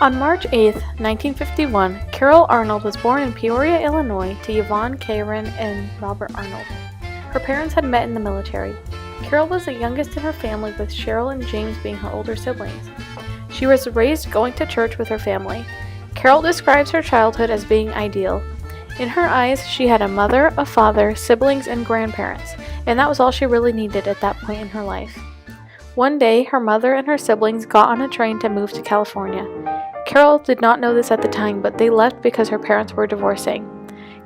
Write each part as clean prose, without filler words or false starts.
On March 8, 1951, Carol Arnold was born in Peoria, Illinois to Yvonne Karen and Robert Arnold. Her parents had met in the military. Carol was the youngest in her family, with Cheryl and James being her older siblings. She was raised going to church with her family. Carol describes her childhood as being ideal. In her eyes, she had a mother, a father, siblings, and grandparents, and that was all she really needed at that point in her life. One day, her mother and her siblings got on a train to move to California. Carol did not know this at the time, but they left because her parents were divorcing.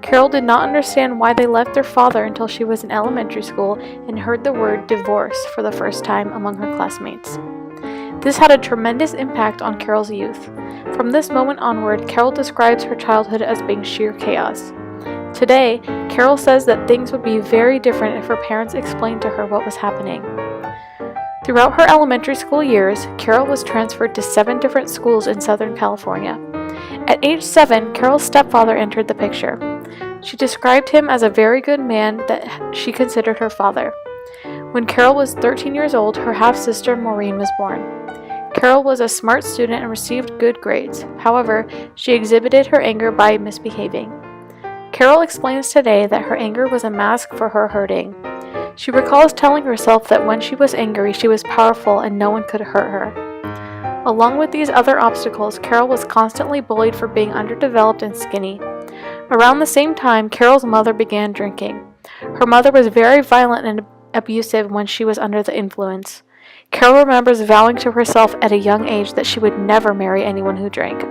Carol did not understand why they left their father until she was in elementary school and heard the word divorce for the first time among her classmates. This had a tremendous impact on Carol's youth. From this moment onward, Carol describes her childhood as being sheer chaos. Today, Carol says that things would be very different if her parents explained to her what was happening. Throughout her elementary school years, Carol was transferred to 7 different schools in Southern California. At age 7, Carol's stepfather entered the picture. She described him as a very good man that she considered her father. When Carol was 13 years old, her half-sister Maureen was born. Carol was a smart student and received good grades. However, she exhibited her anger by misbehaving. Carol explains today that her anger was a mask for her hurting. She recalls telling herself that when she was angry, she was powerful and no one could hurt her. Along with these other obstacles, Carol was constantly bullied for being underdeveloped and skinny. Around the same time, Carol's mother began drinking. Her mother was very violent and abusive when she was under the influence. Carol remembers vowing to herself at a young age that she would never marry anyone who drank.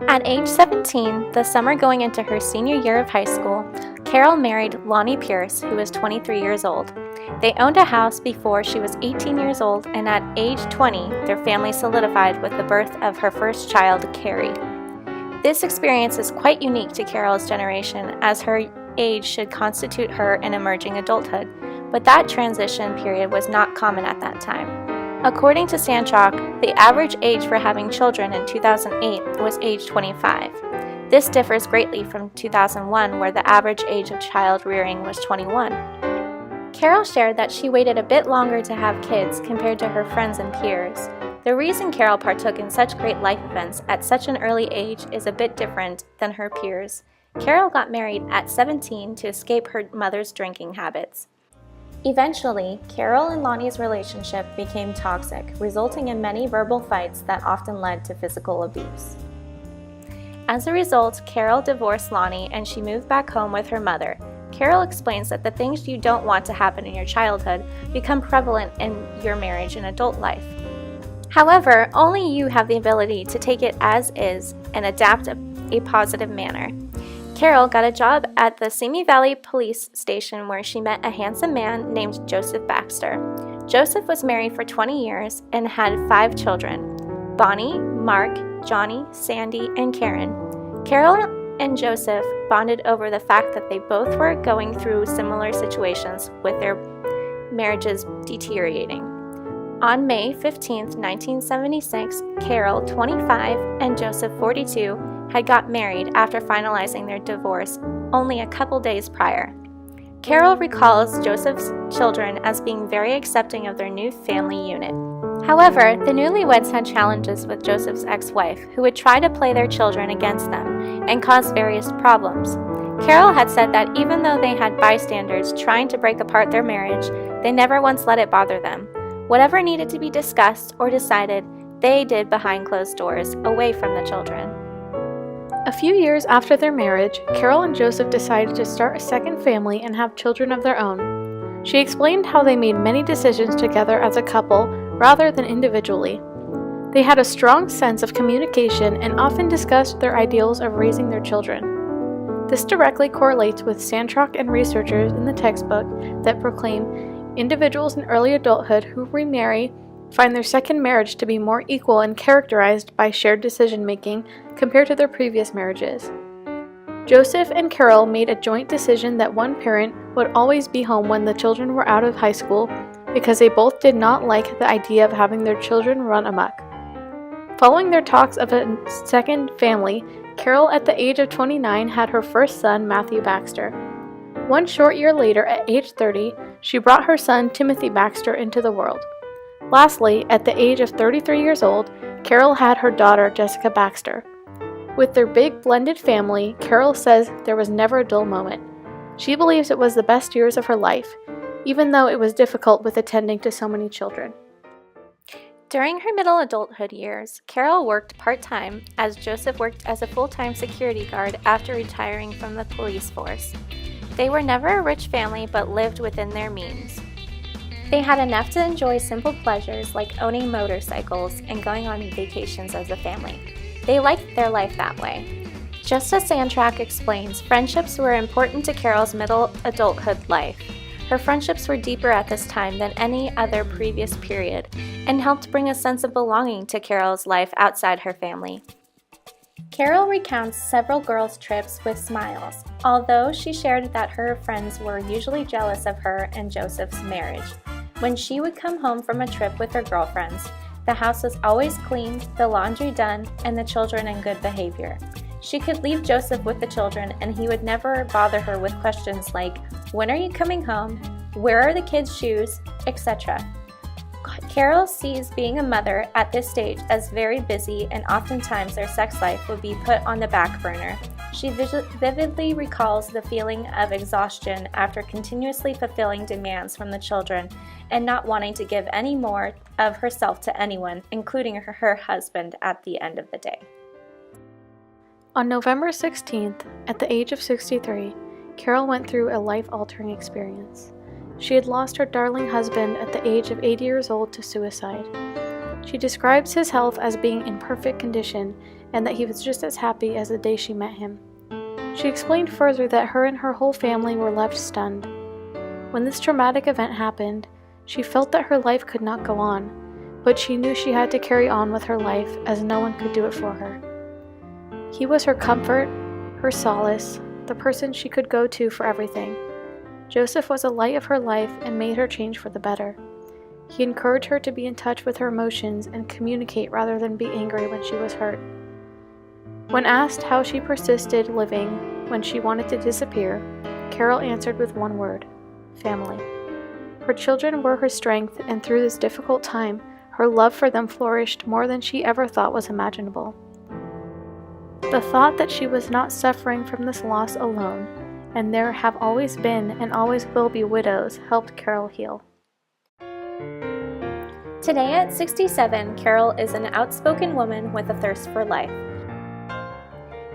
At age 17, the summer going into her senior year of high school, Carol married Lonnie Pierce, who was 23 years old. They owned a house before she was 18 years old, and at age 20, their family solidified with the birth of her first child, Carrie. This experience is quite unique to Carol's generation, as her age should constitute her in emerging adulthood, but that transition period was not common at that time. According to Santrock, the average age for having children in 2008 was age 25. This differs greatly from 2001, where the average age of child rearing was 21. Carol shared that she waited a bit longer to have kids compared to her friends and peers. The reason Carol partook in such great life events at such an early age is a bit different than her peers. Carol got married at 17 to escape her mother's drinking habits. Eventually, Carol and Lonnie's relationship became toxic, resulting in many verbal fights that often led to physical abuse. As a result, Carol divorced Lonnie and she moved back home with her mother. Carol explains that the things you don't want to happen in your childhood become prevalent in your marriage and adult life. However, only you have the ability to take it as is and adapt a positive manner. Carol got a job at the Simi Valley Police Station, where she met a handsome man named Joseph Baxter. Joseph was married for 20 years and had 5 children: Bonnie, Mark, Johnny, Sandy, and Karen. Carol and Joseph bonded over the fact that they both were going through similar situations with their marriages deteriorating. On May 15, 1976, Carol, 25, and Joseph, 42, had got married after finalizing their divorce only a couple days prior. Carol recalls Joseph's children as being very accepting of their new family unit. However, the newlyweds had challenges with Joseph's ex-wife, who would try to play their children against them and cause various problems. Carol had said that even though they had bystanders trying to break apart their marriage, they never once let it bother them. Whatever needed to be discussed or decided, they did behind closed doors, away from the children. A few years after their marriage, Carol and Joseph decided to start a second family and have children of their own. She explained how they made many decisions together as a couple rather than individually. They had a strong sense of communication and often discussed their ideals of raising their children. This directly correlates with Santrock and researchers in the textbook that proclaim individuals in early adulthood who remarry find their second marriage to be more equal and characterized by shared decision-making compared to their previous marriages. Joseph and Carol made a joint decision that one parent would always be home when the children were out of high school because they both did not like the idea of having their children run amok. Following their talks of a second family, Carol, at the age of 29, had her first son, Matthew Baxter. One short year later, at age 30, she brought her son, Timothy Baxter, into the world. Lastly, at the age of 33 years old, Carol had her daughter, Jessica Baxter. With their big blended family, Carol says there was never a dull moment. She believes it was the best years of her life, even though it was difficult with attending to so many children. During her middle adulthood years, Carol worked part-time as Joseph worked as a full-time security guard after retiring from the police force. They were never a rich family but lived within their means. They had enough to enjoy simple pleasures like owning motorcycles and going on vacations as a family. They liked their life that way. Just as Sandtrack explains, friendships were important to Carol's middle adulthood life. Her friendships were deeper at this time than any other previous period and helped bring a sense of belonging to Carol's life outside her family. Carol recounts several girls' trips with smiles, although she shared that her friends were usually jealous of her and Joseph's marriage. When she would come home from a trip with her girlfriends, the house was always cleaned, the laundry done, and the children in good behavior. She could leave Joseph with the children and he would never bother her with questions like, "When are you coming home? Where are the kids' shoes?" etc. Carol sees being a mother at this stage as very busy and oftentimes their sex life would be put on the back burner. She vividly recalls the feeling of exhaustion after continuously fulfilling demands from the children and not wanting to give any more of herself to anyone, including her husband, at the end of the day. On November 16th, at the age of 63, Carol went through a life-altering experience. She had lost her darling husband at the age of 80 years old to suicide. She describes his health as being in perfect condition and that he was just as happy as the day she met him. She explained further that her and her whole family were left stunned. When this traumatic event happened, she felt that her life could not go on, but she knew she had to carry on with her life as no one could do it for her. He was her comfort, her solace, the person she could go to for everything. Joseph was a light of her life and made her change for the better. He encouraged her to be in touch with her emotions and communicate rather than be angry when she was hurt. When asked how she persisted living when she wanted to disappear, Carol answered with one word: family. Her children were her strength, and through this difficult time, her love for them flourished more than she ever thought was imaginable. The thought that she was not suffering from this loss alone, and there have always been and always will be widows, helped Carol heal. Today at 67, Carol is an outspoken woman with a thirst for life.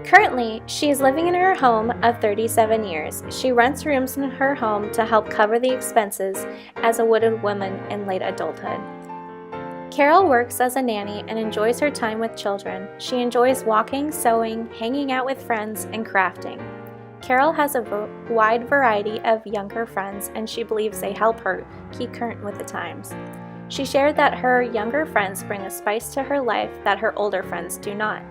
Currently, she is living in her home of 37 years. She rents rooms in her home to help cover the expenses as a widowed woman in late adulthood. Carol works as a nanny and enjoys her time with children. She enjoys walking, sewing, hanging out with friends, and crafting. Carol has a wide variety of younger friends, and she believes they help her keep current with the times. She shared that her younger friends bring a spice to her life that her older friends do not.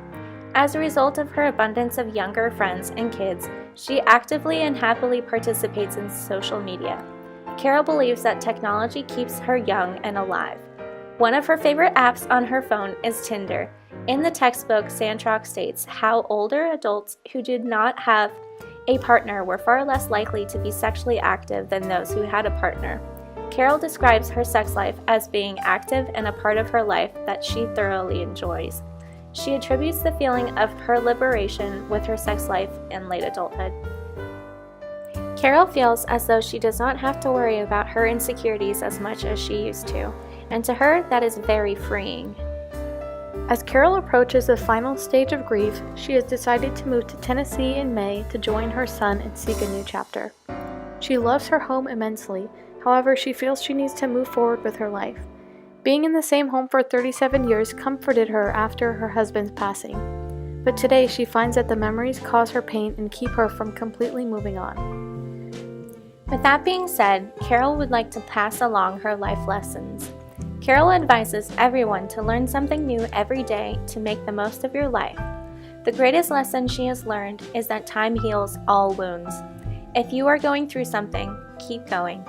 As a result of her abundance of younger friends and kids, she actively and happily participates in social media. Carol believes that technology keeps her young and alive. One of her favorite apps on her phone is Tinder. In the textbook, Sandtrack states how older adults who did not have a partner were far less likely to be sexually active than those who had a partner. Carol describes her sex life as being active and a part of her life that she thoroughly enjoys. She attributes the feeling of her liberation with her sex life in late adulthood. Carol feels as though she does not have to worry about her insecurities as much as she used to, and to her that is very freeing. As Carol approaches the final stage of grief, she has decided to move to Tennessee in May to join her son and seek a new chapter. She loves her home immensely, however, she feels she needs to move forward with her life. Being in the same home for 37 years comforted her after her husband's passing, but today she finds that the memories cause her pain and keep her from completely moving on. With that being said, Carol would like to pass along her life lessons. Carol advises everyone to learn something new every day to make the most of your life. The greatest lesson she has learned is that time heals all wounds. If you are going through something, keep going.